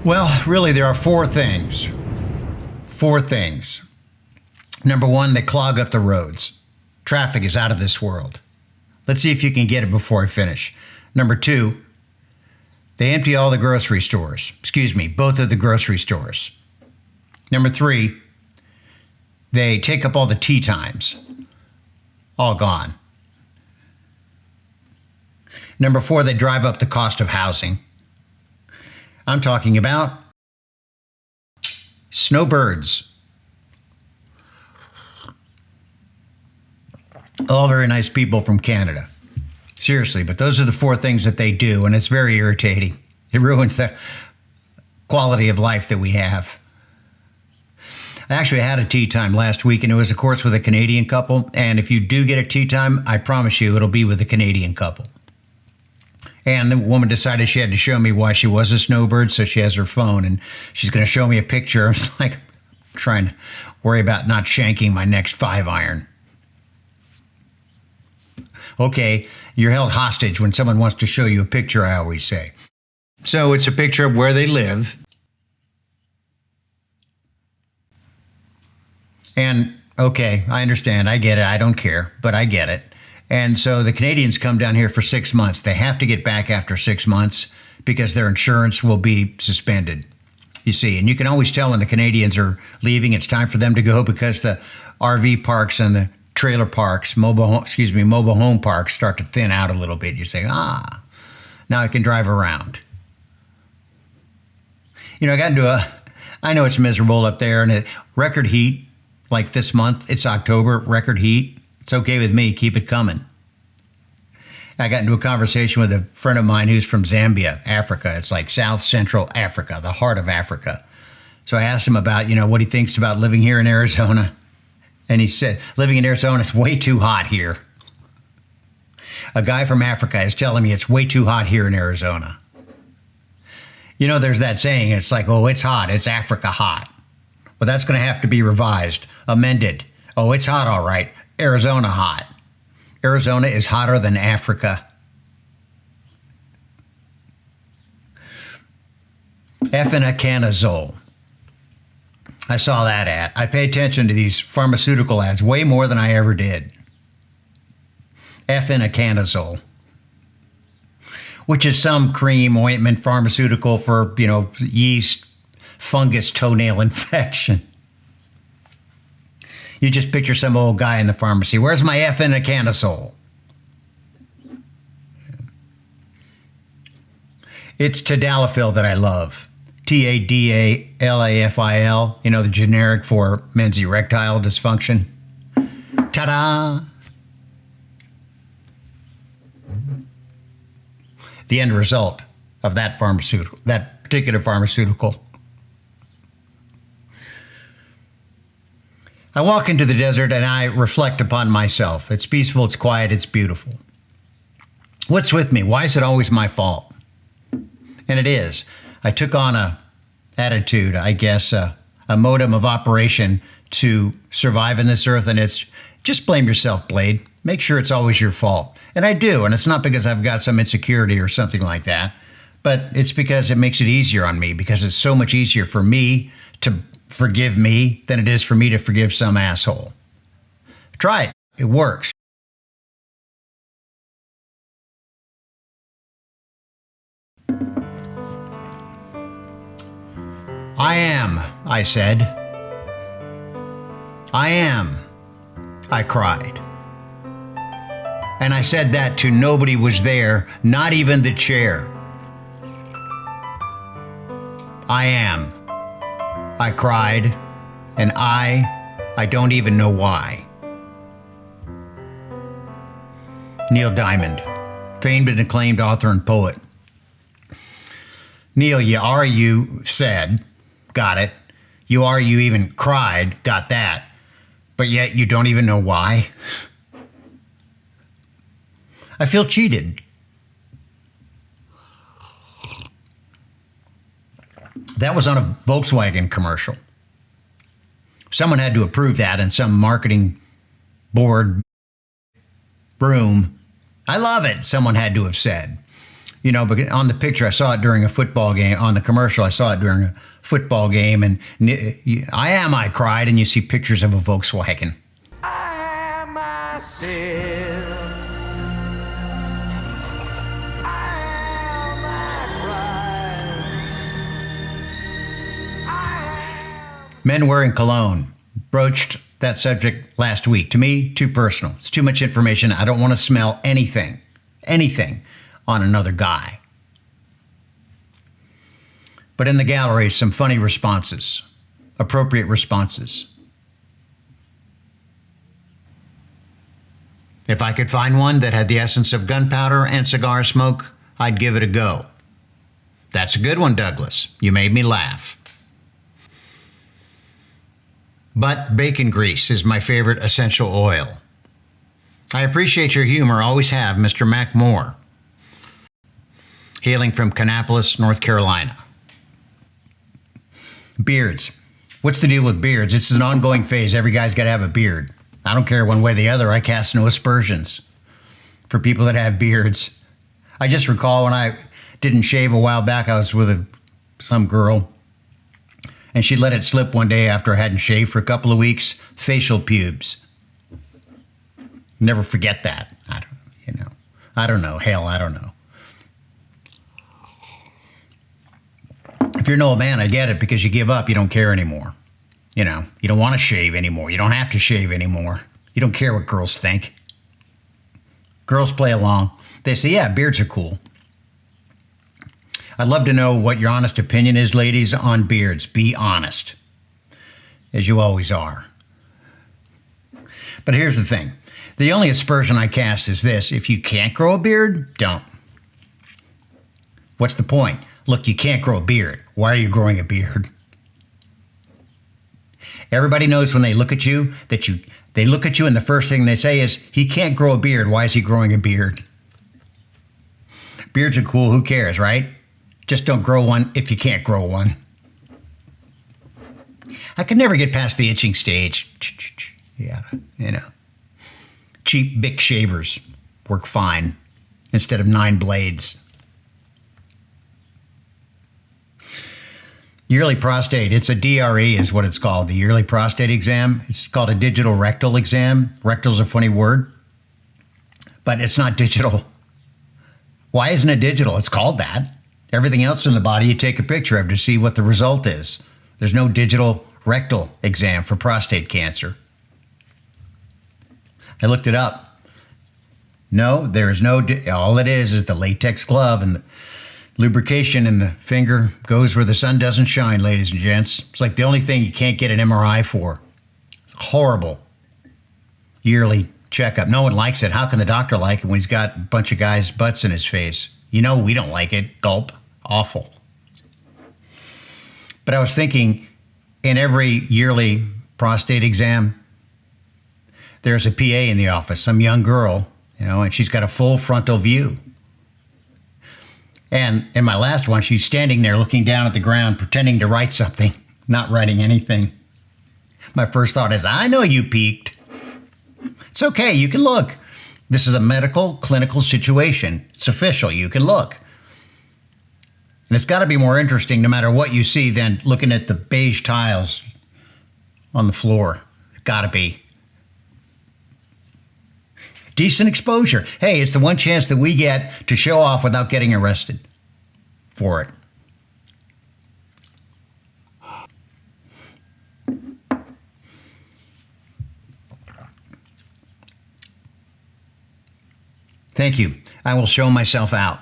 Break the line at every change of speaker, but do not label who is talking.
Well, really, there are four things. Four things. Number one, they clog up the roads. Traffic is out of this world. Let's see if you can get it before I finish. Number two, they empty all the grocery stores. Excuse me, both of the grocery stores. Number three, they take up all the tea times. All gone. Number four, they drive up the cost of housing. I'm talking about Snowbirds. All very nice people from Canada. Seriously, but those are the four things that they do, and it's very irritating. It ruins the quality of life that we have. I actually had a tea time last week, and it was, of course, with a Canadian couple. And if you do get a tea time, I promise you it'll be with a Canadian couple. And the woman decided she had to show me why she was a snowbird, so she has her phone, and she's going to show me a picture. I was like, trying to worry about not shanking my next 5-iron. Okay, you're held hostage when someone wants to show you a picture, I always say. So it's a picture of where they live. And, okay, I understand. I get it. I don't care, but I get it. And so the Canadians come down here for 6 months. They have to get back after 6 months because their insurance will be suspended, you see. And you can always tell when the Canadians are leaving, it's time for them to go, because the RV parks and the trailer parks, mobile home parks start to thin out a little bit. You say, now I can drive around. You know, I know it's miserable up there, and record heat, like this month, it's October, record heat. It's okay with me. Keep it coming. I got into a conversation with a friend of mine who's from Zambia, Africa. It's like South Central Africa, the heart of Africa. So I asked him about, what he thinks about living here in Arizona. And he said, living in Arizona is way too hot here. A guy from Africa is telling me it's way too hot here in Arizona. There's that saying, it's like, oh, it's hot. It's Africa hot. Well, that's going to have to be revised, amended. Oh, it's hot, all right. Arizona hot. Arizona is hotter than Africa. Efinacanazole. I saw that ad. I pay attention to these pharmaceutical ads way more than I ever did. Efinacanazole, which is some cream, ointment, pharmaceutical for, yeast, fungus, toenail infection. You just picture some old guy in the pharmacy. Where's my efinacanazole? It's tadalafil that I love. Tadalafil, the generic for men's erectile dysfunction. Ta-da! The end result of that particular pharmaceutical. I walk into the desert and I reflect upon myself. It's peaceful, it's quiet, it's beautiful. What's with me? Why is it always my fault? And it is. I took on a attitude, I guess, a modem of operation to survive in this earth, and it's just blame yourself, Blade. Make sure it's always your fault. And I do, and it's not because I've got some insecurity or something like that, but it's because it makes it easier on me, because it's so much easier for me to forgive me than it is for me to forgive some asshole. Try it. It works. I am, I said. I am, I cried. And I said that to nobody was there, not even the chair. I am, I cried, and I don't even know why. Neil Diamond, famed and acclaimed author and poet. Neil, you said, got it. You even cried, got that. But yet you don't even know why. I feel cheated. That was on a Volkswagen commercial. Someone had to approve that in some marketing board room. I love it, someone had to have said. But on the picture, I saw it during a football game. On the commercial, I saw it during a football game. And I cried, and you see pictures of a Volkswagen.
I myself,
Men wearing cologne. Broached that subject last week. To me, too personal. It's too much information. I don't want to smell anything on another guy. But in the gallery, some funny responses, appropriate responses. If I could find one that had the essence of gunpowder and cigar smoke, I'd give it a go. That's a good one, Douglas. You made me laugh. But bacon grease is my favorite essential oil. I appreciate your humor, always have, Mr. Mac Moore. Hailing from Kannapolis, North Carolina. Beards. What's the deal with beards? It's an ongoing phase. Every guy's got to have a beard. I don't care one way or the other. I cast no aspersions for people that have beards. I just recall when I didn't shave a while back, I was with some girl, and she let it slip one day after I hadn't shaved for a couple of weeks. Facial pubes. Never forget that. I don't know. Hell, I don't know. If you're an old man, I get it, because you give up. You don't care anymore. You don't want to shave anymore. You don't have to shave anymore. You don't care what girls think. Girls play along. They say, yeah, beards are cool. I'd love to know what your honest opinion is, ladies, on beards. Be honest, as you always are. But here's the thing. The only aspersion I cast is this. If you can't grow a beard, don't. What's the point? Look, you can't grow a beard. Why are you growing a beard? Everybody knows when they look at you they look at you and the first thing they say is, he can't grow a beard. Why is he growing a beard? Beards are cool. Who cares, right? Just don't grow one if you can't grow one. I could never get past the itching stage. Yeah, Cheap Bic shavers work fine instead of 9 blades. Yearly prostate, it's a DRE is what it's called, the yearly prostate exam. It's called a digital rectal exam. Rectal's a funny word, but it's not digital. Why isn't it digital? It's called that. Everything else in the body you take a picture of to see what the result is. There's no digital rectal exam for prostate cancer. I looked it up. No, there is no, all it is the latex glove, and the lubrication in the finger goes where the sun doesn't shine, ladies and gents. It's like the only thing you can't get an MRI for. It's horrible. Yearly checkup. No one likes it. How can the doctor like it when he's got a bunch of guys' butts in his face? We don't like it. Gulp. Awful. But I was thinking, in every yearly prostate exam, there's a PA in the office, some young girl, and she's got a full frontal view. And in my last one, she's standing there looking down at the ground, pretending to write something, not writing anything. My first thought is, I know you peeked. It's okay, you can look. This is a medical, clinical situation. It's official, you can look. And it's got to be more interesting, no matter what you see, than looking at the beige tiles on the floor. Got to be. Decent exposure. Hey, it's the one chance that we get to show off without getting arrested for it. Thank you. I will show myself out.